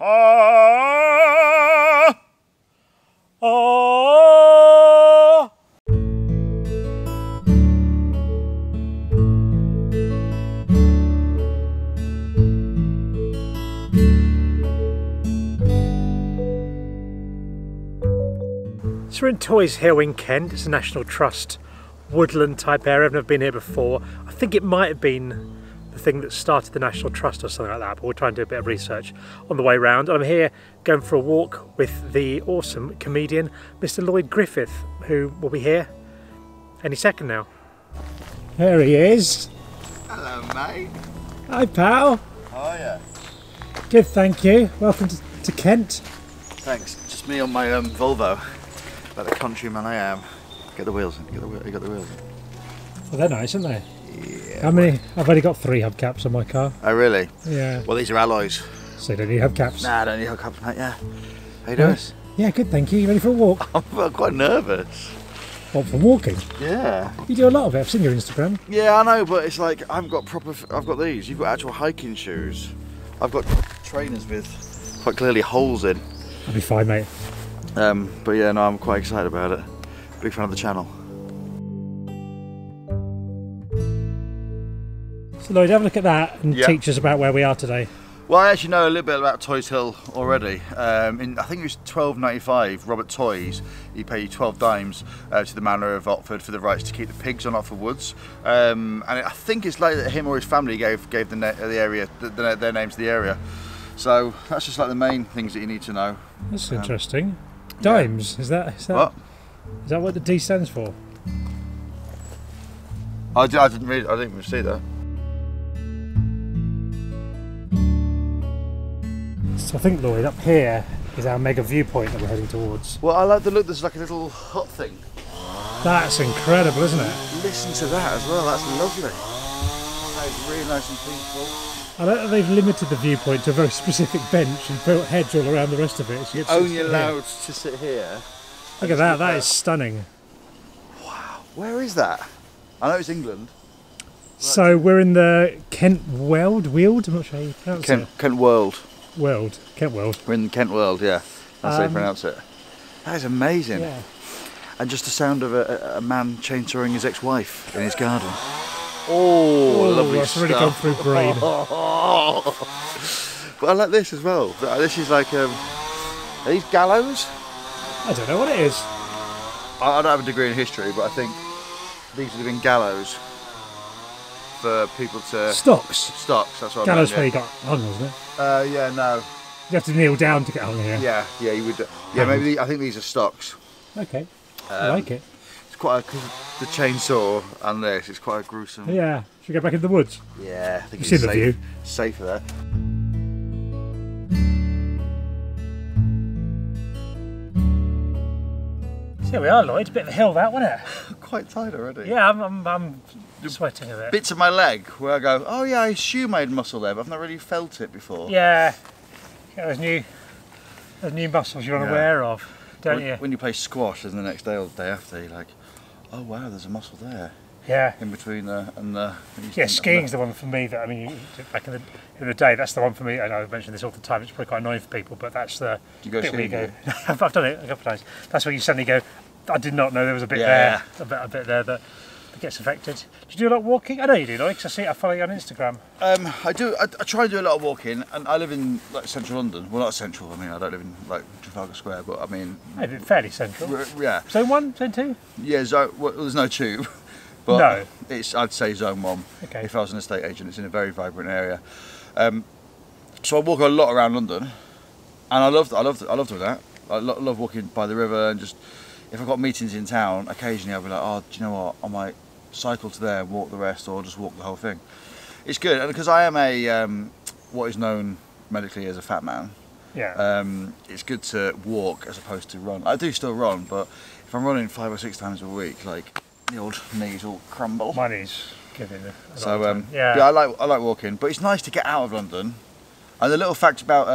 Ah! Ah! So we're in Toys Hill in Kent. It's a National Trust woodland type area. I've never been here before. I think it might have been the thing that started the National Trust or something like that, but we'll try and do a bit of research on the way round. I'm here going for a walk with the awesome comedian Mr. Lloyd Griffith, who will be here any second now. There he is. Hello, mate. Hi, pal. How are you? Good, thank you. Welcome to Kent. Thanks. Just me on my Volvo. Like the countryman I am. Get the wheels in. You got the wheels in. Well, they're nice, aren't they? Yeah. How many? I've only got 3 hubcaps on my car. Oh, really? Yeah. Well, these are alloys. So you don't need hubcaps? Nah, I don't need hubcaps, mate. Yeah. How you doing? Nice. Yeah, good, thank you. You ready for a walk? I'm quite nervous. What, for walking? Yeah. You do a lot of it. I've seen your Instagram. Yeah, I know, but it's like I've got these. You've got actual hiking shoes. I've got trainers with quite clearly holes in. I'll be fine, mate. But yeah, no, I'm quite excited about it. Big fan of the channel. So Lloyd, have a look at that and teach us about where we are today. Well, I actually know a little bit about Toys Hill already. I think it was £12.95. Robert Toys, he paid 12 dimes to the Manor of Otford for the rights to keep the pigs on Otford Woods. And I think it's like that him or his family gave the area their names to the area. So that's just like the main things that you need to know. That's interesting. Dimes, is that what? Is that what the D stands for? I didn't even see that. So I think, Lloyd, up here is our mega viewpoint that we're heading towards. Well, I like the look. There's like a little hut thing. That's incredible, isn't it? Listen to that as well. That's lovely. That's really nice and peaceful. I like that they've limited the viewpoint to a very specific bench and built hedge all around the rest of it. So you only allowed to sit here. Look at that, that is stunning. Wow, where is that? I know it's England. So we're in the Kent Weald, I'm not sure how you pronounce it. Kent World. Kent Weald. We're in Kent World, yeah. That's how you pronounce it. That is amazing. Yeah. And just the sound of a man chainsawing his ex-wife in his garden. Oh, lovely that's stuff. really gone through brain. But I like this as well. This is like, are these gallows? I don't know what it is. I don't have a degree in history, but I think these would have been gallows for people to... Stocks? Stocks, that's what gallows I where meant, you got hung, wasn't it? yeah, no. You have to kneel down to get hung here. Yeah, you would. Yeah, maybe I think these are stocks. Okay, I like it. It's quite because the chainsaw and this. It's quite a gruesome. Yeah, should we go back in the woods? Yeah, I think You've it's seen the view. Safer there. So here we are, Lloyd. A bit of a hill, that, wasn't it? Quite tired already. Yeah, I'm sweating a bit. Bits of my leg where I go, oh yeah, I assume I had muscle there, but I've not really felt it before. Yeah, those new muscles you're unaware of, don't you? When you play squash, and the next day or the day after, you're like, oh wow, there's a muscle there. Yeah. In between and the. Yeah, skiing's the one for me that, I mean, back in the day, that's the one for me. I know I've mentioned this all the time, it's probably quite annoying for people, but that's the bit where you go, I've done it a couple of times. That's where you suddenly go, I did not know there was a bit there, a bit there that gets affected. Do you do a lot of walking? I know you do, Lloyd, because I follow you on Instagram. I do. I try and do a lot of walking, and I live in like central London. Well, not central. I mean, I don't live in like Trafalgar Square, but I mean, maybe fairly central. Yeah. Zone 1, Zone 2? Yeah, well, there's no tube, but no. I'd say Zone 1. Okay. If I was an estate agent, it's in a very vibrant area. So I walk a lot around London, and I love doing that. I love walking by the river, and just if I've got meetings in town, occasionally I'll be like, oh, do you know what? I might cycle to there, walk the rest, or just walk the whole thing. It's good, and because I am a what is known medically as a fat man. Yeah. It's good to walk as opposed to run. I do still run, but if I'm running 5 or 6 times a week, like the old knees will crumble. My knees give in a so yeah, I like walking, but it's nice to get out of London. And the little fact about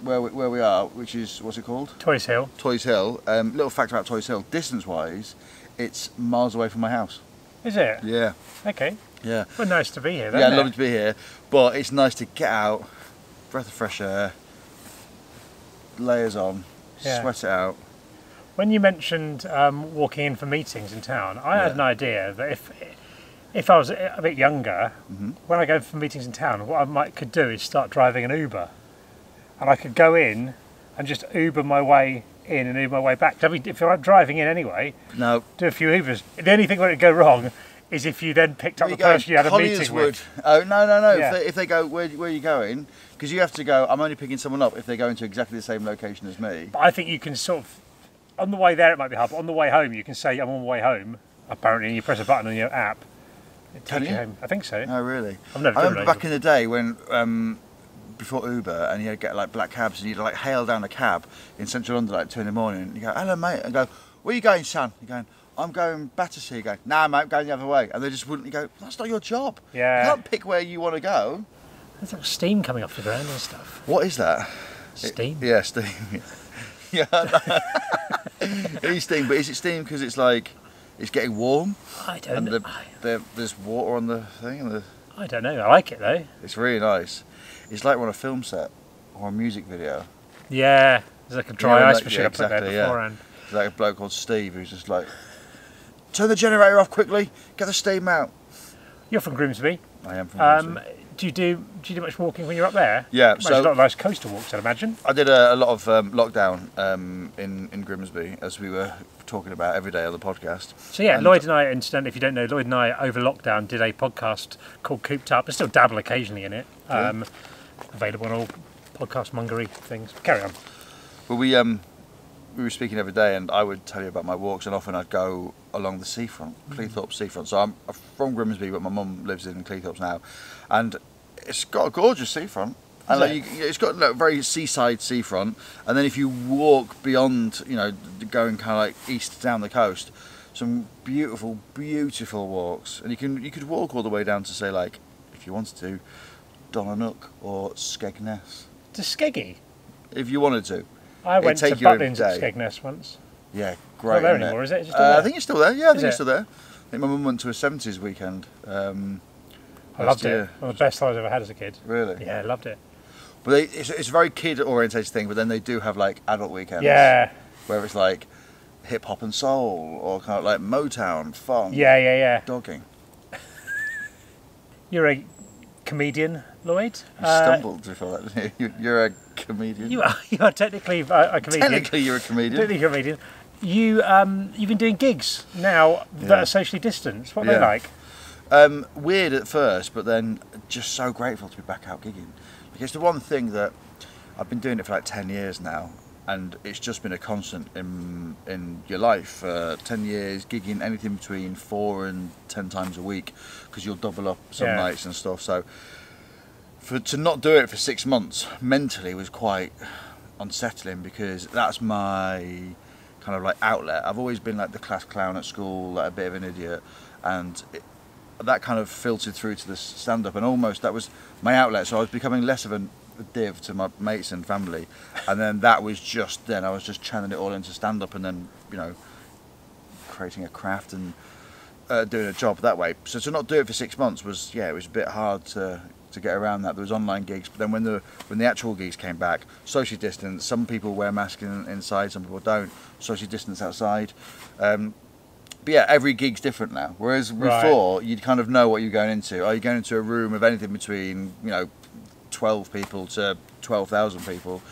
where we are, which is, what's it called? Toys Hill. Toys Hill. Little fact about Toys Hill, distance-wise, it's miles away from my house. Is it? Yeah. Okay. Yeah. Well, nice to be here, yeah, lovely to be here. But it's nice to get out, breath of fresh air, layers on, Yeah. sweat it out. When you mentioned walking in for meetings in town, I had an idea that if I was a bit younger, when I go for meetings in town, what could do is start driving an Uber, and I could go in and just Uber my way in and Uber my way back. If I'm driving in anyway, No. do a few Ubers. The only thing that would go wrong is if you then picked up the person you had a meeting with. Oh, no. Yeah. If they go, where are you going? Because you have to go, I'm only picking someone up if they're going to exactly the same location as me. But I think you can sort of, on the way there it might be hard, but on the way home you can say, I'm on my way home, apparently, and you press a button on your app. It takes you home. I think so. Oh, really? I've never I driven remember back in the day when, before Uber, and you'd get like black cabs, and you'd like hail down a cab in central London like 2 in the morning, and you go, hello mate, and go, where are you going, son? You're going, I'm going Battersea. You go, nah mate, I'm going the other way. And they just wouldn't. You go, that's not your job. Yeah. You can't pick where you want to go. There's like steam coming off the ground and stuff. What is that? Steam? Yeah, steam. Yeah. It is steam, but is it steam because it's like, it's getting warm? I don't know. And there's water on the thing? And I don't know. I like it though. it's really nice. It's like we're on a film set or a music video. Yeah. There's like a dry ice like- machine yeah, I put there exactly, yeah. beforehand. There's like a bloke called Steve who's just like, turn the generator off quickly, get the steam out. You're from Grimsby. I am from Grimsby. Do you do much walking when you're up there? Yeah, There's a lot of nice coastal walks, I'd imagine. I did a lot of lockdown in Grimsby, as we were talking about every day on the podcast. So yeah, And- Lloyd and I, incidentally, if you don't know, Lloyd and I over lockdown did a podcast called Cooped Up. I still dabble occasionally in it. Available on all podcast mongery things. Carry on. Well, we were speaking every day, and I would tell you about my walks, and often I'd go along the seafront, Cleethorpes seafront. So I'm from Grimsby, but my mum lives in Cleethorpes now, and it's got a gorgeous seafront. And like it's got a very seaside seafront, and then if you walk beyond, going kind of like east down the coast, some beautiful, beautiful walks, and you could walk all the way down to, say, like, if you wanted to, Donanook or Skegness, To Skeggy. if you wanted to. I went to take you a Butlins at day. Skegness once. Yeah, Not great. there isn't anymore, it? is it? Is it still there? I think it's still there. Yeah, I think Is it's it? still there. I think my mum went to a 70s weekend. I loved it. One of the best times I've ever had as a kid. Really? Yeah, I loved it. But it's a very kid-orientated thing, but then they do have like adult weekends. Yeah. Where it's like hip hop and soul, or kind of like Motown, fun. Yeah. Dogging. You're a comedian, Lloyd. You stumbled before that. You're a comedian. You are technically a comedian. Technically, you're a comedian. Technically a comedian. You've been doing gigs now that are socially distanced. What are they like? Weird at first, but then just so grateful to be back out gigging. Because the one thing that I've been doing it for like 10 years now, and it's just been a constant in your life. 10 years gigging anything between 4 and 10 times a week, because you'll double up some nights and stuff. So to not do it for 6 months mentally was quite unsettling, because that's my kind of like outlet. I've always been like the class clown at school, like a bit of an idiot, and that kind of filtered through to the stand-up, and almost that was my outlet. So I was becoming less of a div to my mates and family, and then that was just then I was just channeling it all into stand-up, and then creating a craft and doing a job that way. So to not do it for 6 months was it was a bit hard to get around that. There was online gigs, but then when the actual gigs came back, socially distanced. Some people wear masks inside, some people don't. Socially distanced outside. But yeah, every gig's different now. Whereas before, you'd kind of know what you're going into. Are you going into a room of anything between 12 people to 12,000 people,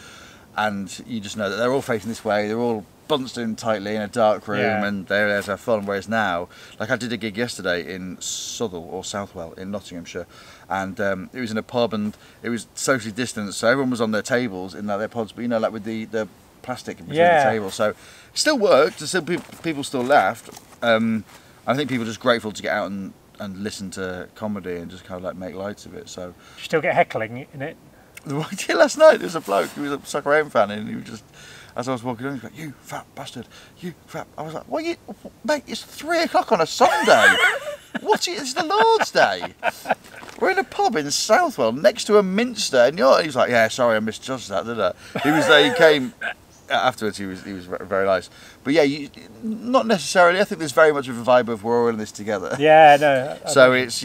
and you just know that they're all facing this way. They're all bunched in tightly in a dark room, and they're there to have fun. Whereas now, like I did a gig yesterday in Southwell or Southwell in Nottinghamshire, and it was in a pub, and it was socially distanced, so everyone was on their tables in their pods, but like with the plastic in between the table. So it still worked. Still people still laughed. I think people are just grateful to get out and listen to comedy and just kind of like make lights of it. So Do you still get heckling in it? last night there was a bloke who was a Sucker Aim fan, and he was just, as I was walking on, he was like, "You fat bastard, you fat." I was like, "What you, mate? It's 3 o'clock on a Sunday. It's the Lord's Day. We're in a pub in Southwell next to a minster, and he was like, "Yeah, sorry, I misjudged that, didn't I?" He was there. He came afterwards. He was very nice. But yeah, not necessarily. I think there's very much of a vibe of we're all in this together. Yeah, no. So it's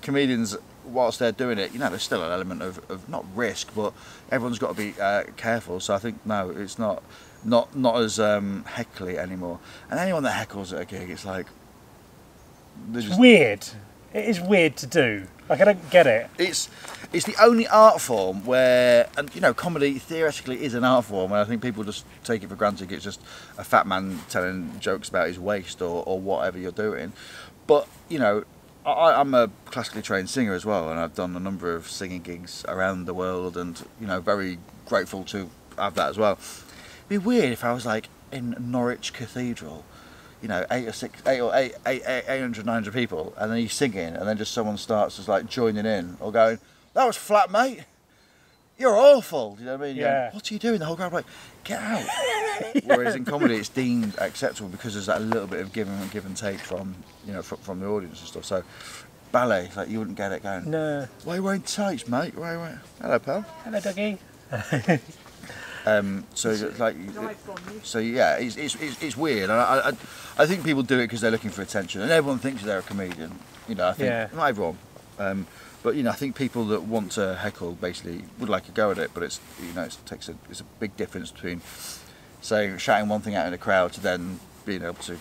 comedians whilst they're doing it, you know, there's still an element of not risk, but everyone's got to be careful. So I think no, it's not as heckly anymore. And anyone that heckles at a gig, it's like it's weird. It is weird to do. Like, I don't get it. It's the only art form where, and you know, comedy theoretically is an art form, and I think people just take it for granted. It's just a fat man telling jokes about his waist or whatever you're doing. But you know, I'm a classically trained singer as well, and I've done a number of singing gigs around the world, and you know, very grateful to have that as well. It'd be weird if I was like in Norwich Cathedral, you know, 800, 900 people, and then he's singing, and then just someone starts just like joining in or going, "That was flat, mate. You're awful." You know what I mean? Yeah. Going, what are you doing? The whole crowd like, "Get out." Whereas in comedy, it's deemed acceptable because there's that little bit of give and take from, you know, from the audience and stuff. So ballet, like you wouldn't get it going. No. Why are you wearing tights, mate? Why are you wearing... Hello, pal. Hello, doggy. So it's like, so yeah, it's weird, and I think people do it because they're looking for attention, and everyone thinks they're a comedian. You know, I think not everyone, but you know, I think people that want to heckle basically would like a go at it, but it's, you know, it's a big difference between saying shouting one thing out in a crowd to then being able to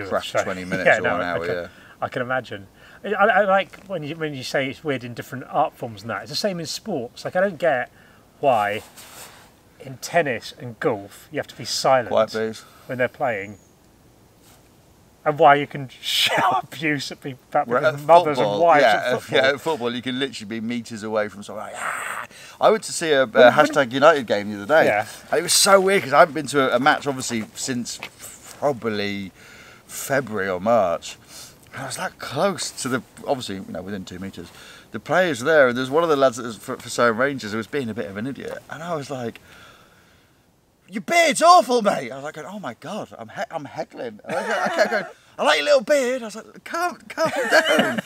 crash 20 minutes or an hour. I can imagine. I like when you say it's weird in different art forms and that. It's the same in sports. Like, I don't get why in tennis and golf you have to be silent when they're playing, and why you can shout abuse at people, mothers football, and wives at football. Yeah, at football you can literally be metres away from someone like, ah. I went to see a hashtag United game the other day, and it was so weird because I haven't been to a match obviously since probably February or March, and I was that close to the, obviously, you know, within 2 metres, the players there, and there's one of the lads that was for Surrey Rangers who was being a bit of an idiot, and I was like, "Your beard's awful, mate." I was like, "Oh my god, I'm heckling." And I kept going, "I like your little beard." I was like, calm down.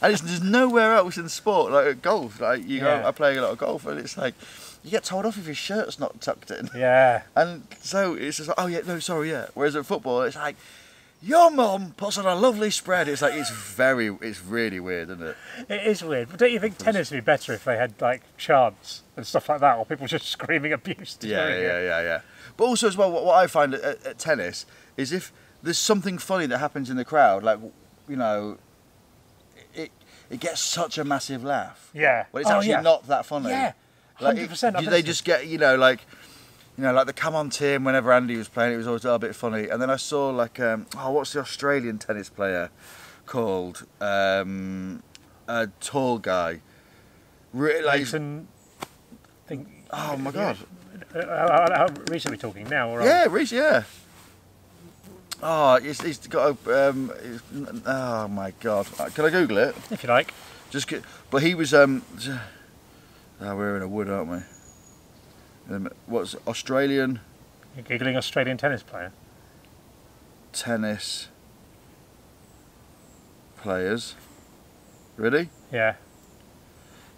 And there's nowhere else in sport, like at golf. Like I play a lot of golf, and it's like you get told off if your shirt's not tucked in. Yeah. And so it's just like, "Oh yeah, no, sorry, yeah." Whereas at football, it's like, "Your mum puts on a lovely spread." It's like it's really weird, isn't it? It is weird. But don't you think tennis would be better if they had like chants and stuff like that, or people just screaming abuse? Yeah. But also as well, what I find at tennis is if there's something funny that happens in the crowd, like, you know, it gets such a massive laugh. Yeah. But it's actually not that funny. Yeah. 100%. Like they just get, you know, like the Come On Team, whenever Andy was playing, it was always a little bit funny. And then I saw like, what's the Australian tennis player called? A tall guy. Really, like, oh my god. How recently talking now? Or Yeah. Oh, he's got a. Oh my god. Can I Google it? If you like. But he was. Oh, we're in a wood, aren't we? What's Australian? You're giggling Australian tennis player. Tennis players. Ready? Yeah.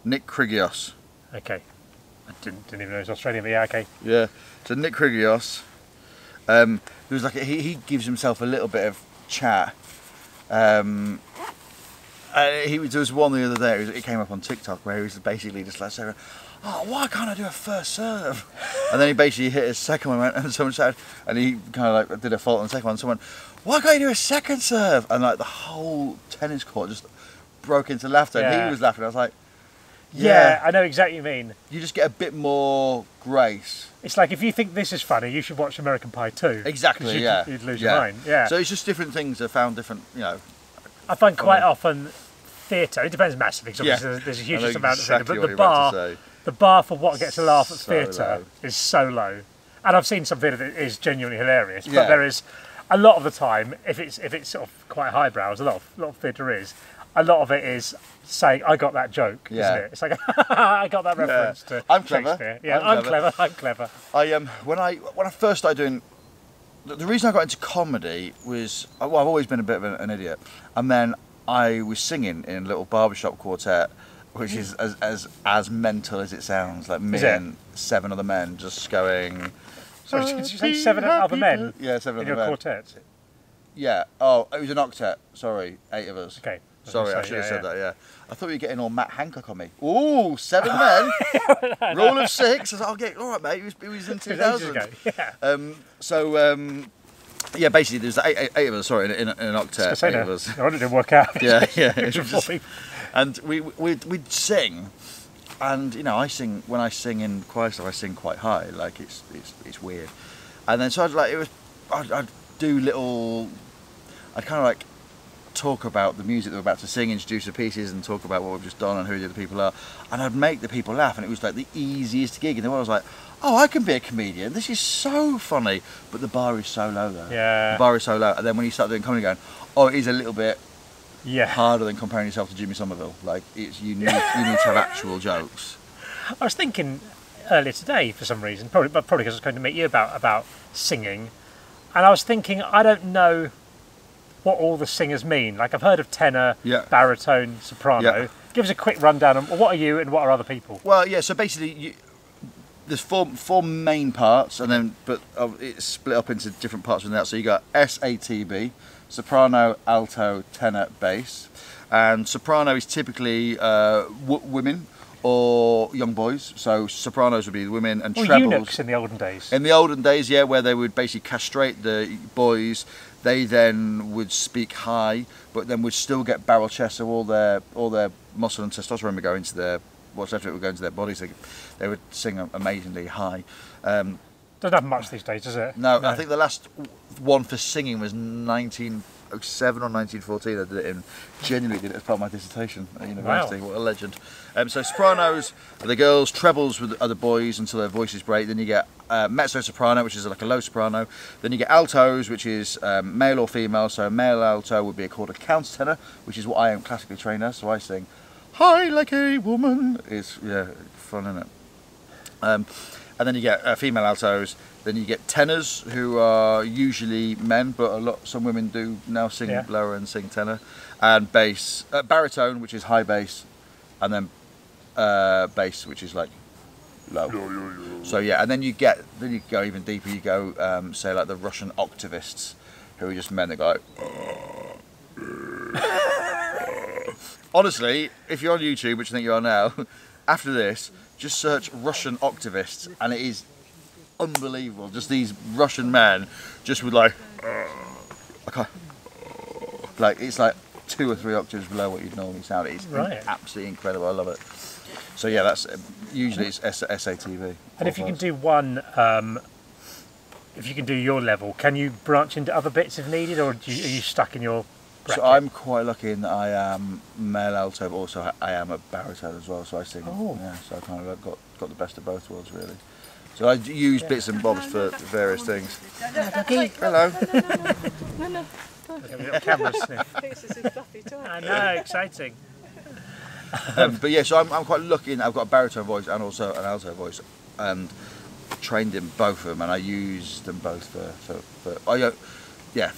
Nick Kyrgios. Okay. I didn't even know he was Australian, but yeah, okay. Yeah. So Nick Kyrgios. There was like he gives himself a little bit of chat. There was one the other day. It came up on TikTok where he was basically just like saying, "Oh, why can't I do a first serve?" And then he basically hit his second one, and someone said, and he kind of like did a fault on the second one. Someone, "Why can't you do a second serve?" And like the whole tennis court just broke into laughter. Yeah. And he was laughing. I was like, yeah, I know exactly what you mean. You just get a bit more grace. It's like, if you think this is funny, you should watch American Pie 2. Exactly, You'd lose your mind. Yeah. So it's just different things are found different, you know. I find quite often theatre, it depends massively, because there's a huge amount of theatre, but the bar for what gets a laugh at theatre is so low. And I've seen some theatre that is genuinely hilarious, but there is, a lot of the time, if it's sort of quite highbrow, as a lot of theatre is, a lot of it is saying, "I got that joke," isn't it? It's like, I got that reference to I'm Shakespeare. clever. Yeah, I'm clever. When I first started doing, the reason I got into comedy was, well, I've always been a bit of an idiot, and then I was singing in a little barbershop quartet, which is as mental as it sounds. Like me and 7 other men just going. Sorry, did you say 7 other men? Yeah, 7 in other men. your quartet. Yeah. Oh, it was an octet. Sorry, 8 of us. Okay. Sorry, I should have said that, yeah. I thought you were getting all Matt Hancock on me. Ooh, 7 men, rule of 6. I was like, all right, mate, he was in 2000. Yeah, basically there's eight of us, sorry, in an octet, 8 of us. No, it didn't work out. Yeah. And we'd sing, and you know, when I sing in choir stuff, I sing quite high, like it's weird. And then so I'd do little, I'd kind of like talk about the music that we're about to sing, introduce the pieces, and talk about what we've just done and who the other people are, and I'd make the people laugh, and it was like the easiest gig in the world. I was like, oh, I can be a comedian, this is so funny, but the bar is so low though. Yeah. The bar is so low, and then when you start doing comedy, going, oh, it is a little bit harder than comparing yourself to Jimmy Somerville. Like, you need to have actual jokes. I was thinking earlier today, for some reason, probably because I was going to meet you about singing, and I was thinking, I don't know what all the singers mean. Like, I've heard of tenor, baritone, soprano. Give us a quick rundown on what are you and what are other people? Well, yeah, so basically there's four main parts, and then it's split up into different parts within that. So you got SATB, soprano, alto, tenor, bass. And soprano is typically women or young boys. So sopranos would be the women, and trebles. Eunuchs in the olden days. In the olden days, yeah, where they would basically castrate the boys. They then would speak high, but then would still get barrel chest, so all their muscle and testosterone would go into what's left of it would go into their bodies. They would sing amazingly high. Doesn't happen much these days, does it? No, I think the last one for singing was 1907 or 1914. I did it genuinely did it as part of my dissertation at university. Wow. What a legend. So sopranos are the girls, trebles are the boys until their voices break. Then you get mezzo soprano, which is like a low soprano. Then you get altos, which is male or female. So a male alto would be called a countertenor, which is what I am classically trained as. So I sing high like a woman. It's fun, isn't it? And then you get female altos. Then you get tenors, who are usually men, but some women do now sing lower and sing tenor. And bass, baritone, which is high bass, and then bass, which is like low. So yeah, and then you go even deeper. You go say like the Russian octavists, who are just men that go like. Honestly, if you're on YouTube, which I think you are now, after this, just search Russian octavists, and it is unbelievable. Just these Russian men, just with like it's like 2 or 3 octaves below what you'd normally sound. It's absolutely incredible. I love it. So yeah, that's usually it's SATV. And if you can do one, if you can do your level, can you branch into other bits if needed, or are you stuck in your bracket? So I'm quite lucky in that I am male alto, but also I am a baritone as well. So I sing. Yeah, so I kind of got the best of both worlds really. So I use bits and bobs for various things. Hello. No. Little camera sniff. I know, exciting. But yeah, so I'm quite lucky in that I've got a baritone voice and also an alto voice, and trained in both of them, and I use them both for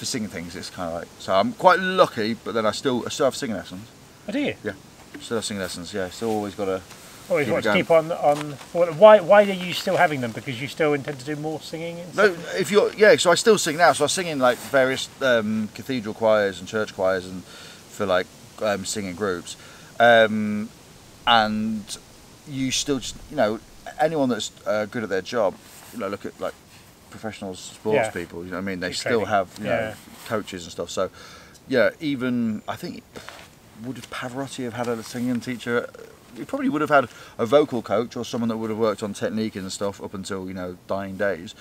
singing things. It's kind of like, so I'm quite lucky, but then I still have singing lessons. Oh, do you? Yeah, still have singing lessons. Yeah, still always got to. Always want to keep on. Why are you still having them? Because you still intend to do more singing? And no, so I still sing now. So I sing in like various cathedral choirs and church choirs, and for like singing groups. And you still just, anyone that's good at their job, look at like professional sports people, you know what I mean? They still have coaches and stuff. So yeah, even I think would Pavarotti have had a singing teacher? He probably would have had a vocal coach or someone that would have worked on technique and stuff up until dying days.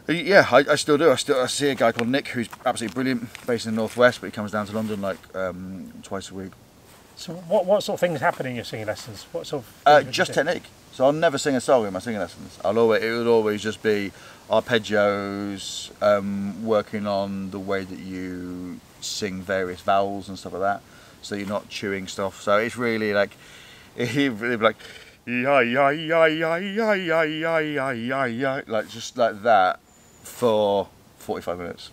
Yeah, I still do. I see a guy called Nick who's absolutely brilliant, based in the Northwest, but he comes down to London like twice a week. So what sort of things happen in your singing lessons? What sort of just technique. So I'll never sing a song in my singing lessons. It would always just be arpeggios, working on the way that you sing various vowels and stuff like that, so you're not chewing stuff. So it's really like, like just like that for 45 minutes.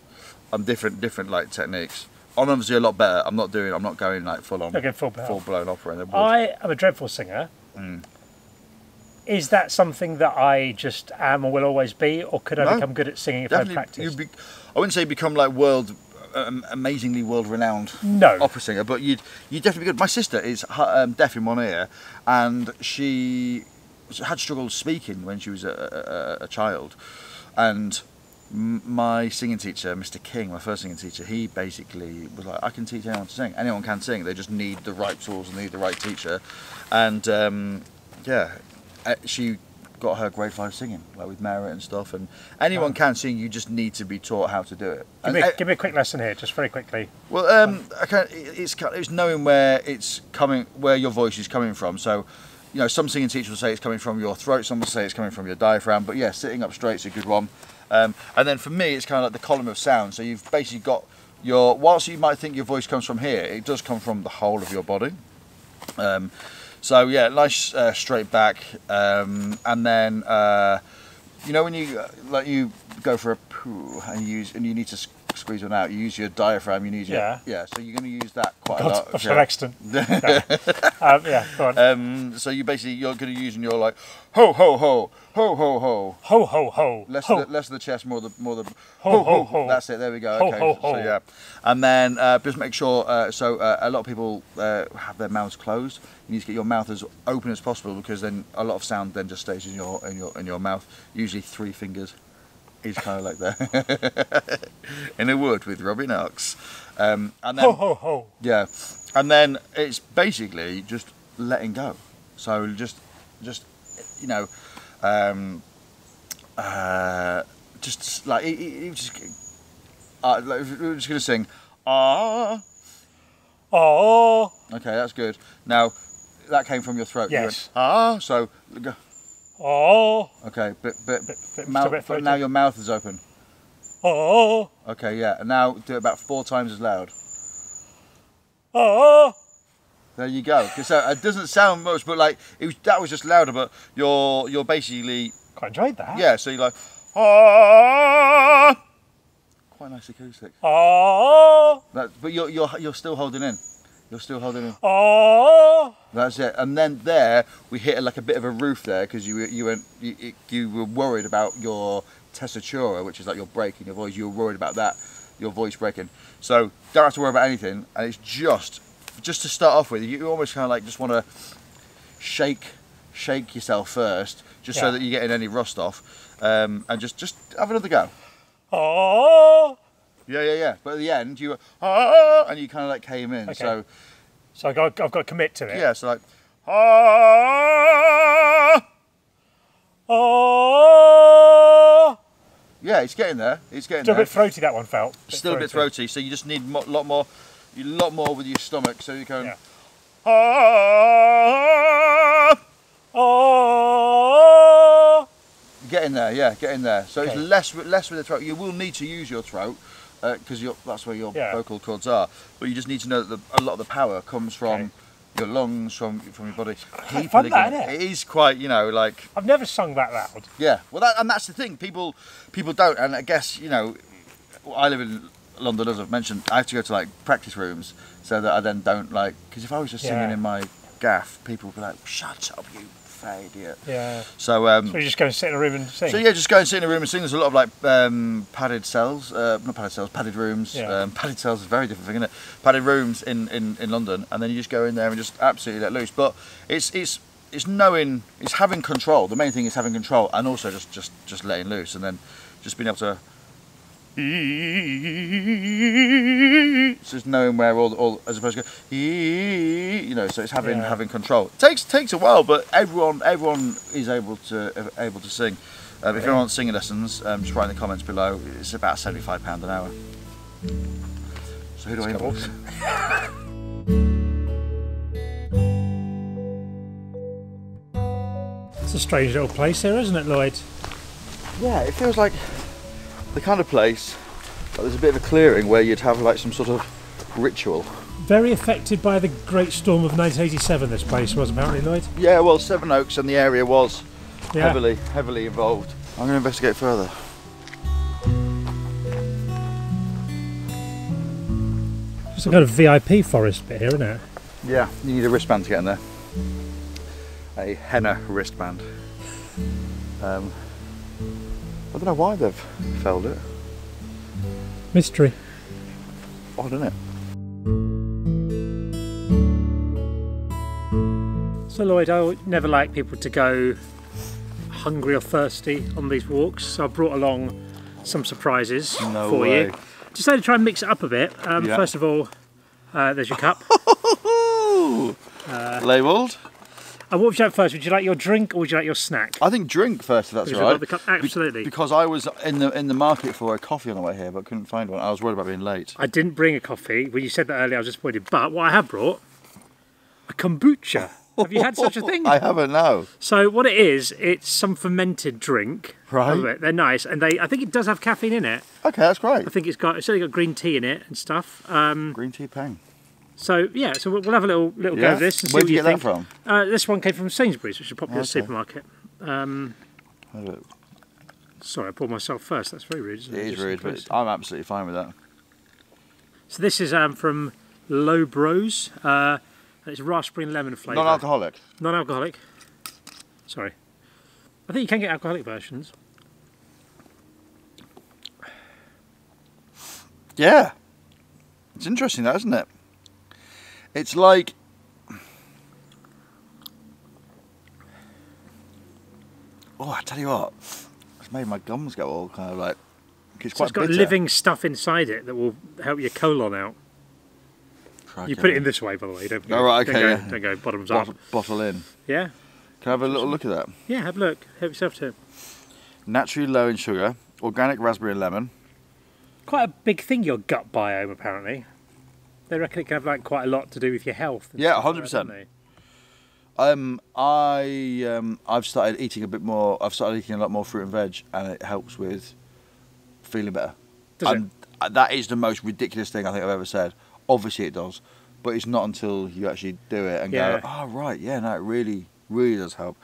Different like techniques. I'm obviously a lot better. I'm not going like full on, full blown opera. I am a dreadful singer. Is that something that I just am or will always be, or could I become good at singing if I practice? I wouldn't say become like world amazingly world-renowned No. opera singer, but you'd definitely be good. My sister is deaf in one ear, and she had struggled speaking when she was a child, and my singing teacher, Mr. King, my first singing teacher, he basically was like, I can teach anyone to sing. Anyone can sing. They just need the right tools and need the right teacher. And yeah, she got her grade 5 singing, like with merit and stuff. And anyone can sing. You just need to be taught how to do it. Give me a quick lesson here, just very quickly. Well, it's knowing where it's coming, where your voice is coming from. So, you know, some singing teachers will say it's coming from your throat. Some will say it's coming from your diaphragm. But yeah, sitting up straight is a good one. And then for me, it's kind of like the column of sound. So you've basically got whilst you might think your voice comes from here, it does come from the whole of your body. So yeah, nice straight back, and then you know when you go for a poo and you need to squeeze one out, you use your diaphragm. You use yeah. So you're going to use that quite a lot. That's an accident. Yeah, go on. So you're going to use and you're like ho ho ho ho ho ho ho ho ho. Less of the chest, more the ho ho ho. That's it. There we go. Ho, okay. ho, ho. So yeah, and then just make sure. A lot of people have their mouths closed. You need to get your mouth as open as possible, because then a lot of sound then just stays in your mouth. Usually 3 fingers is kind of like that. In a wood with Robbie Knox. And then Ho ho ho. yeah, and then it's basically just letting go. So just you know, just like we're just gonna sing ah. Oh. Okay, that's good. Now that came from your throat. Yes. You went, ah. So go. Oh. Okay, but bit now your mouth is open. Oh. Okay, yeah, and now do it about 4 times as loud. Oh. There you go. Because it doesn't sound much, but like that was just louder. But you're basically Quite enjoyed that. yeah. So you're like ah. Quite nice acoustic. Oh. But you're still holding in. You're still holding in. Oh. That's it. And then there we hit like a bit of a roof there, because you were worried about your tessitura, which is like your break in your voice. You were worried about that, your voice breaking. So don't have to worry about anything. And it's just to start off with, you almost kind of like just want to shake yourself first, just so that you're getting any rust off, and just have another go. Oh. Yeah. But at the end, you were, ah, and you kind of like came in. Okay. So I've got to commit to it. Yeah, so like, ah. Oh. Yeah, it's getting there. It's getting Still there. a bit throaty, that one felt. Still a bit throaty, so you just need a lot more with your stomach, so you can. Yeah. Ah. Oh. Get in there, yeah, get in there. So Okay. it's less with the throat. You will need to use your throat, because that's where your vocal cords are. But you just need to know that a lot of the power comes from your lungs, from your body. Quite fun, that, isn't it? It is quite, you know, like. I've never sung that loud. Yeah, well, that's the thing. People don't, and I guess, you know, I live in London, as I've mentioned. I have to go to like practice rooms, so that I then don't like, because if I was just singing in my gaff, people would be like, "Shut up, you fat idiot." Yeah. So you just go and sit in a room and sing. So yeah, just go and sit in a room and sing. There's a lot of like padded cells, not padded cells, padded rooms. Yeah. Padded cells is a very different thing, isn't it? Padded rooms in London, and then you just go in there and just absolutely let loose. But it's knowing, it's having control. The main thing is having control, and also just letting loose, and then just being able to. It's just knowing where all as opposed to go, you know. So it's having control. It takes a while, but everyone is able to sing. If you want singing lessons, just write in the comments below. It's about £75 an hour. So who do I invoice? It's a strange little place here, isn't it, Lloyd? Yeah, it feels like the kind of place that there's a bit of a clearing where you'd have like some sort of ritual. Very affected by the Great Storm of 1987, this place was, apparently, Lloyd. Yeah, well, Sevenoaks and the area was Yeah. heavily involved. I'm going to investigate further. It's a kind of VIP forest bit here, isn't it? Yeah, you need a wristband to get in there. A henna wristband. I don't know why they've felled it. Mystery. odd, isn't it? So Lloyd, I never like people to go hungry or thirsty on these walks, so I brought along some surprises for you. Decided to try and mix it up a bit. First of all, there's your cup. Labelled. And what would you like first? Would you like your drink or would you like your snack? I think drink first, if that's Because all we've right. got the cup. Absolutely. Because I was in the market for a coffee on the way here, but couldn't find one. I was worried about being late. I didn't bring a coffee. When you said that earlier, I was disappointed. But what I have brought, a kombucha. Have you had such a thing? I haven't, no. So what it is, it's some fermented drink. Right. They're nice, and I think it does have caffeine in it. Okay, that's great. I think it's certainly got green tea in it and stuff. Green tea pang. So yeah, so we'll have a little go of this and see Where what did you you get think. that from? This one came from Sainsbury's, which is a popular supermarket. Sorry, I poured myself first. That's very rude, isn't it? It is rude, but I'm absolutely fine with that. So this is from Low Bros. It's raspberry and lemon flavour. Non-alcoholic? Non-alcoholic. Sorry. I think you can get alcoholic versions. Yeah. It's interesting that, isn't it? It's like... Oh, I tell you what. It's made my gums go all kind of like... It's quite got bitter. living stuff inside it that will help your colon out. You put it in this way, by the way. Don't oh, right, okay, don't go bottoms up. Bottle in. Yeah. Can I have a little look at that? Yeah, have a look. Help yourself to it. Naturally low in sugar, organic raspberry and lemon. Quite a big thing, your gut biome, apparently. They reckon it can have like quite a lot to do with your health. Yeah, 100%. I've started eating a bit more. I've started eating a lot more fruit and veg, and it helps with feeling better. Does it? That is the most ridiculous thing I think I've ever said. Obviously it does, but it's not until you actually do it and go, oh right, yeah, no, it really, really does help.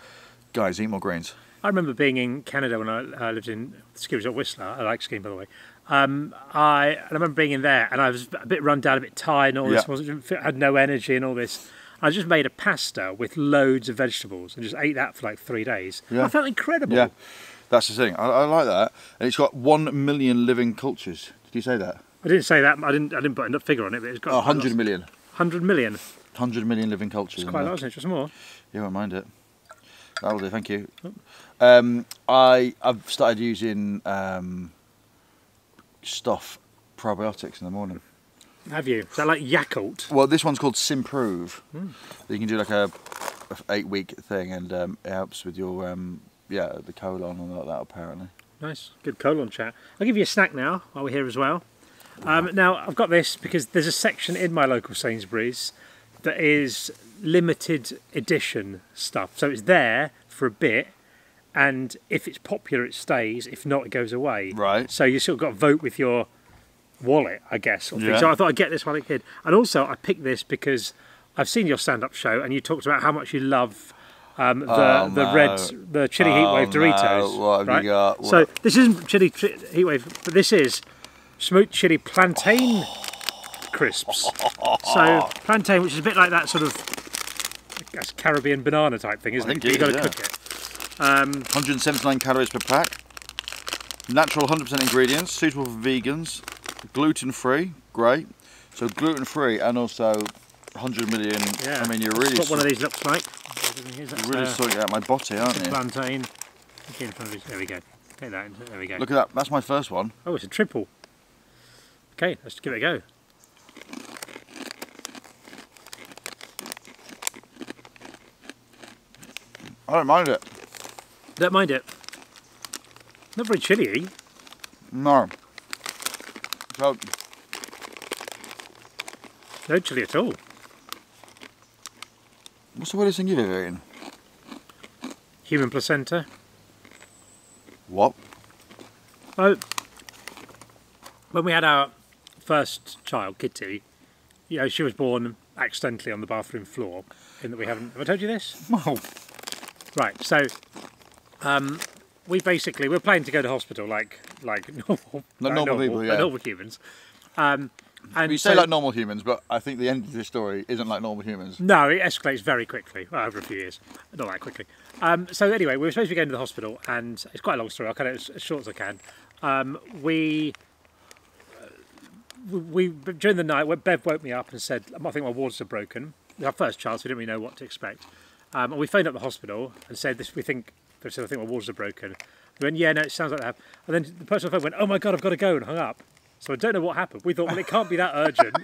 Guys, eat more greens. I remember being in Canada when I lived in ski resort Whistler. I like skiing, by the way. I remember being in there, and I was a bit run down, a bit tired, and all this. Had no energy and all this. I just made a pasta with loads of vegetables and just ate that for like 3 days. I felt incredible. Yeah, that's the thing. I like that, and it's got 1 million living cultures. Did you say that? I didn't say that. I didn't put a figure on it, but it's got 100 million. 100 million. 100 million living cultures. It's quite a lot, isn't it? Just more. Yeah, I won't mind it. That'll do. Thank you. I've started using Stuff probiotics in the morning. Have you? Is that like Yakult? Well, this one's called Simprove. You can do like a 8-week thing, and it helps with your the colon and all that apparently. Nice, good colon chat. I'll give you a snack now while we're here as well. Now I've got this because there's a section in my local Sainsbury's that is limited edition stuff. So it's there for a bit, and if it's popular it stays, if not it goes away. Right. So you sort of got to vote with your wallet, I guess. So I thought I'd get this while I could. And also I picked this because I've seen your stand-up show and you talked about how much you love the chili heatwave Doritos. No. What have you got? So this isn't chili heatwave, but this is smoked chili plantain crisps. So plantain, which is a bit like that sort of, I guess, Caribbean banana type thing, isn't it? You've got to cook it. 179 calories per pack. Natural 100% ingredients, suitable for vegans. Gluten-free, great. So gluten-free and also 100 million. Yeah. I mean, you're really. That's what one of these looks like. You're really sorting out my body, aren't you? Plantain. There we go. Take that. There we go. Look at that. That's my first one. Oh, it's a triple. Okay, let's give it a go. I don't mind it. Don't mind it. Not very chilly. No. So, no chilli at all. what's the weirdest thing you've ever eaten? Human placenta. What? Oh, when we had our first child, Kitty, you know, she was born accidentally on the bathroom floor. In that we haven't. Have I told you this? Oh. Right. So, we're planning to go to hospital like normal people, yeah. like normal humans. And you say like normal humans, but I think the end of this story isn't like normal humans. No, it escalates very quickly, over a few years. Not that quickly. So anyway, we were supposed to be going to the hospital, and it's quite a long story. I'll cut it as short as I can. We during the night, when Bev woke me up and said, I think my waters are broken. It was our first child, so we didn't really know what to expect. And we phoned up the hospital and said, I think my waters are broken. We went, yeah, no, it sounds like that. And then the person on the phone went, oh my God, I've got to go, and hung up. So I don't know what happened. We thought, well, it can't be that urgent.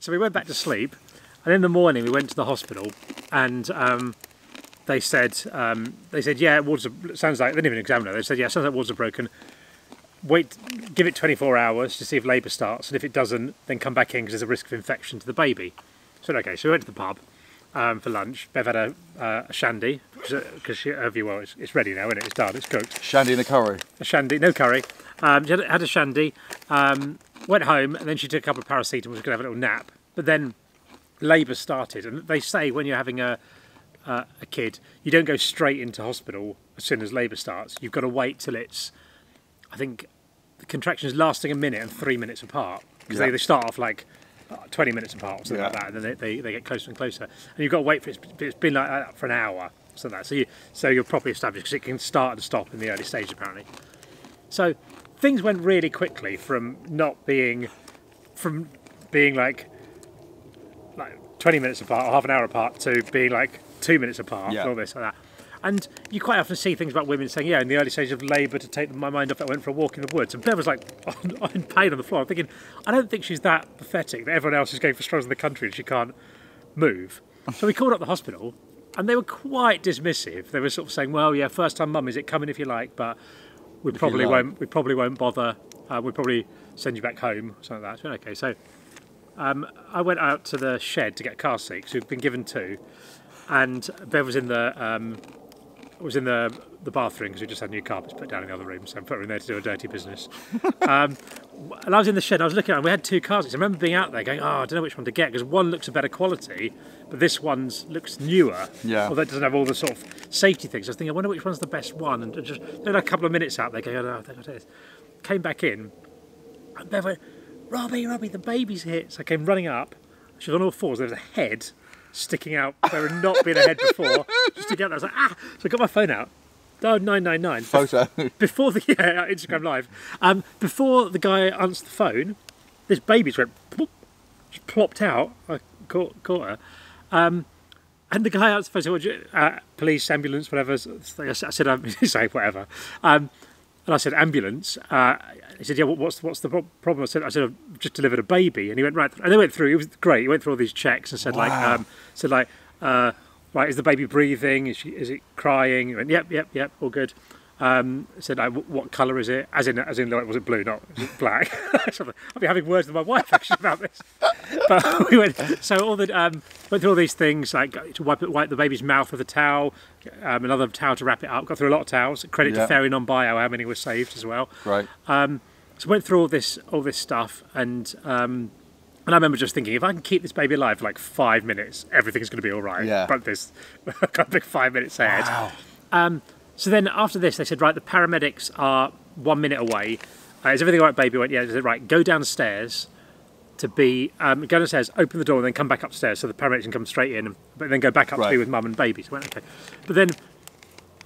So we went back to sleep. And in the morning, we went to the hospital, and they said, yeah, waters are, sounds like, they didn't even examine her. They said, yeah, sounds like waters are broken. Wait, give it 24 hours to see if labour starts, and if it doesn't, then come back in because there's a risk of infection to the baby. So okay, so we went to the pub for lunch. Bev had a shandy, because her view, well, it's ready now, isn't it? It's done, it's cooked. Shandy and a curry. A shandy, no curry. She had a shandy, went home, and then she took a couple of paracetamol, was going to have a little nap. But then labour started, and they say when you're having a kid, you don't go straight into hospital as soon as labour starts. You've got to wait till it's, I think, the contractions lasting a minute and 3 minutes apart, because they start off like 20 minutes apart or something like that, and then they get closer and closer, and you've got to wait for it. It's been like that for an hour, something like that. So you're properly established, because it can start and stop in the early stage apparently. So things went really quickly from being like 20 minutes apart or half an hour apart to being like 2 minutes apart, and all this like that. And you quite often see things about women saying, yeah, in the early stage of labour, to take my mind off it, I went for a walk in the woods. And Bev was like in pain on the floor. I'm thinking, I don't think she's that pathetic that everyone else is going for strolls in the country and she can't move. So we called up the hospital, and they were quite dismissive. They were sort of saying, well, yeah, first time mum, is it coming if you like, but we probably won't bother. We'll probably send you back home, something like that. So, okay, so I went out to the shed to get a car seat, because we've been given two, and Bev was in the bathroom, because we just had new carpets put down in the other room, so I put her in there to do a dirty business. And I was in the shed, I was looking at it, and we had two car seats. I remember being out there going, oh, I don't know which one to get, because one looks a better quality, but this one looks newer, although it doesn't have all the sort of safety things. I was thinking, I wonder which one's the best one, and just then a couple of minutes out there going, oh, no, I think I'll do this. Came back in, and Bev went, Robbie, the baby's here. So I came running up, she was on all fours, there was a head sticking out where had not been a head before, just sticking out there. I was like, ah! So I got my phone out, dialed 999. Photo. Before the Instagram Live, before the guy answered the phone, this baby just went, ploop, just plopped out. I caught her, and the guy answered the phone, said, police, ambulance, whatever. I said, say whatever. And I said, ambulance. He said, yeah, what's the problem? I said, I've just delivered a baby. And he went, right. And they went through, it was great. He went through all these checks and said, right, is the baby breathing? Is it crying? He went, yep, all good. Said, like, what colour is it? As in, like, was it blue? Not was it black? I'll be having words with my wife actually about this. But we went, so all the went through all these things, like to wipe the baby's mouth with a towel, another towel to wrap it up. Got through a lot of towels. Credit to Fairy Non-Bio, how many were saved as well. Right. So went through all this stuff, and I remember just thinking, if I can keep this baby alive for like 5 minutes, everything's going to be all right. Yeah. But this, I've got a big 5 minutes ahead. Wow. So then after this, they said, right, the paramedics are 1 minute away. Is everything all right, baby? Went, yeah. They said, right, go downstairs to be, go downstairs, open the door, and then come back upstairs so the paramedics can come straight in, but then go back up to be with mum and baby. So I went, okay. But then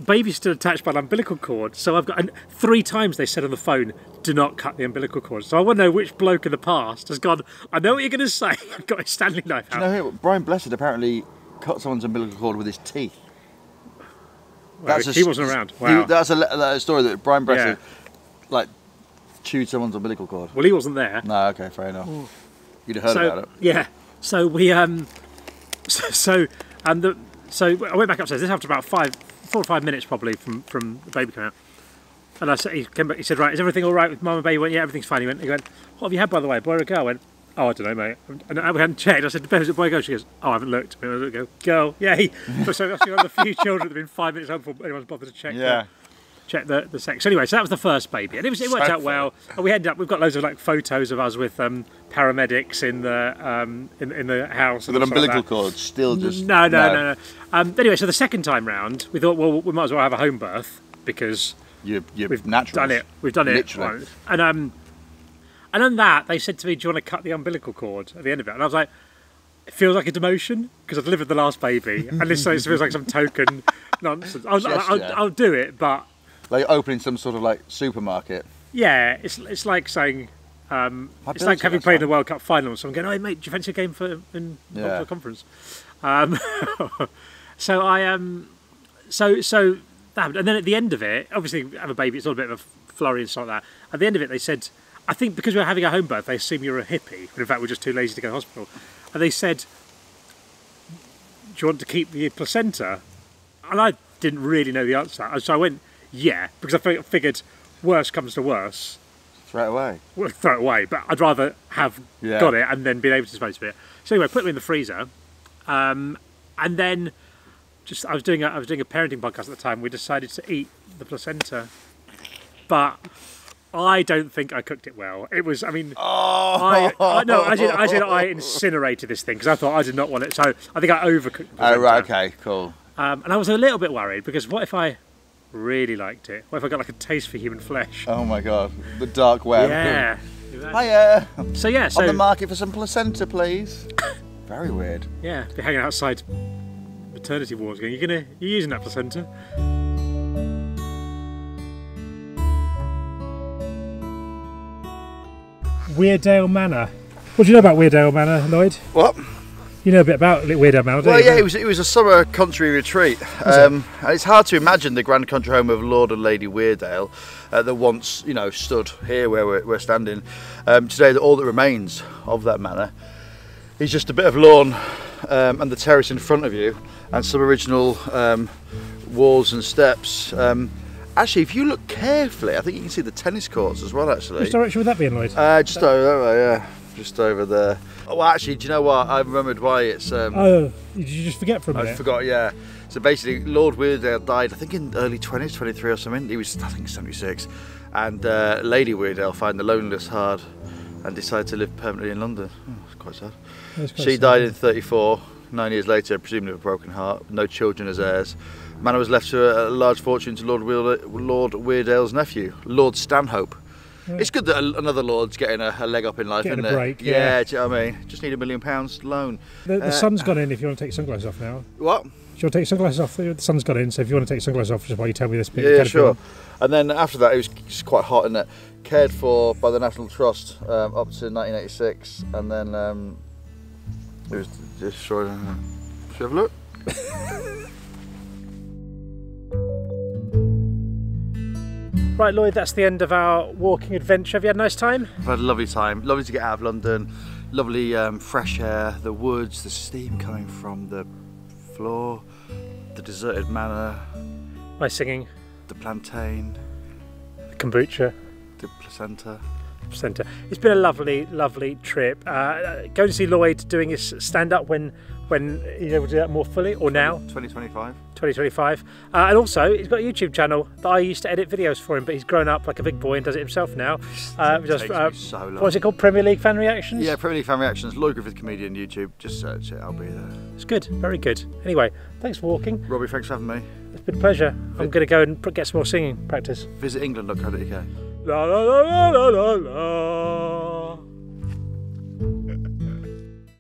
baby's still attached by an umbilical cord, so I've got, and 3 times they said on the phone, do not cut the umbilical cord. So I want to know which bloke in the past has gone, I know what you're going to say, I've got his Stanley knife out. Do you know, Brian Blessed apparently cut someone's umbilical cord with his teeth. Well, he wasn't around. Wow. That's a story that Brian Blessed, like, chewed someone's umbilical cord. Well, he wasn't there. No, okay, fair enough. Ooh. You'd have heard about it. Yeah. So we so I went back upstairs. This after about 4 or 5 minutes probably from the baby coming out. And he came back. He said, "Right, is everything all right with mum and baby?" He went, "Yeah, everything's fine." He went, "What have you had, by the way, boy or a girl?" I went, "Oh, I don't know, mate." And we hadn't checked. I said, "Is it boy or girl?" She goes, "Oh, I haven't looked." I go, "Girl, yay!" So actually, one of the few children that have been 5 minutes home before anyone's bothered to check. Check the sex. So anyway, so that was the first baby, and it worked out well. And we've got loads of like photos of us with paramedics in the house. With an umbilical cord, still just no. Anyway, so the second time round, we thought, well, we might as well have a home birth because we've done it. We've done literally. it. And on that, they said to me, "Do you want to cut the umbilical cord at the end of it?" And I was like, "It feels like a demotion because I delivered the last baby, and this feels like some token nonsense. I'll do it, but." Like opening some sort of like supermarket. Yeah, it's like saying, It's like having played in the World Cup final. So I'm going, oh mate, do you fancy a game for the conference? So that happened. And then at the end of it, obviously have a baby, it's all a bit of a flurry and stuff like that. At the end of it, they said, I think because we were having a home birth, they assume you're a hippie, but in fact we're just too lazy to go to hospital. And they said, do you want to keep the placenta? And I didn't really know the answer to that. So I went, yeah, because I figured worse comes to worse. Throw it away. Well, throw it away, but I'd rather have got it and then been able to dispose of it. So anyway, put them in the freezer. And then I was doing a parenting podcast at the time. We decided to eat the placenta. But I don't think I cooked it well. It was, I mean, I incinerated this thing because I thought I did not want it. So I think I overcooked the placenta. Oh, right, okay, cool. And I was a little bit worried because what if I really liked it? What if I got like a taste for human flesh? Oh my God, the dark web. Yeah. Hiya. So yeah, on the market for some placenta, please. Very weird. Yeah, be hanging outside maternity wards going, you're using that placenta? Weardale Manor. What do you know about Weardale Manor, Lloyd? What? You know a bit about Weardale Manor, don't you? Well, yeah, it was a summer country retreat. And it's hard to imagine the grand country home of Lord and Lady Weardale that once, stood here where we're standing. Today, all that remains of that manor is just a bit of lawn and the terrace in front of you, and some original walls and steps. Actually, if you look carefully, I think you can see the tennis courts as well, actually. Which direction would that be in, Lloyd? Just over that way, yeah. Just over there. Oh, well, actually, do you know what? I remembered why it's... oh, did you just forget for a minute? I forgot, yeah. So basically, Lord Weardale died, I think in early 20s, 23 or something. He was, I think, 76. And Lady Weardale found the loneliness hard and decided to live permanently in London. Oh, it's quite sad. She died in 34, 9 years later, presumably with a broken heart, no children as heirs. Manor was left to a large fortune to Lord Weardale's nephew, Lord Stanhope. Right. It's good that another lord's getting a leg up in life, getting isn't a break, it? Yeah, do you know what I mean? Just need £1 million loan. The sun's gone in if you want to take your sunglasses off now. What? Do you want to take your sunglasses off? The sun's gone in, so if you want to take your sunglasses off, just while you tell me this bit. Yeah, sure. And then after that, it was just quite hot, isn't it? Cared for by the National Trust up to 1986, and then it was just short. Should we have a look? Right, Lloyd, that's the end of our walking adventure. Have you had a nice time? I've had a lovely time. Lovely to get out of London. Lovely fresh air, the woods, the steam coming from the floor, the deserted manor. Nice singing. The plantain. The kombucha. The placenta. Placenta. It's been a lovely, lovely trip. Go to see Lloyd doing his stand-up when he's able to do that more fully, or now? 2025. 2025. And also, he's got a YouTube channel that I used to edit videos for him, but he's grown up like a big boy and does it himself now. It takes me so long. What's it called? Premier League Fan Reactions? Yeah, Premier League Fan Reactions. Lloyd Griffith Comedian YouTube. Just search it, I'll be there. It's good, very good. Anyway, thanks for walking. Robbie, thanks for having me. It's been a pleasure. I'm going to go and get some more singing practice. Visit england.co.uk. La la la la la la la.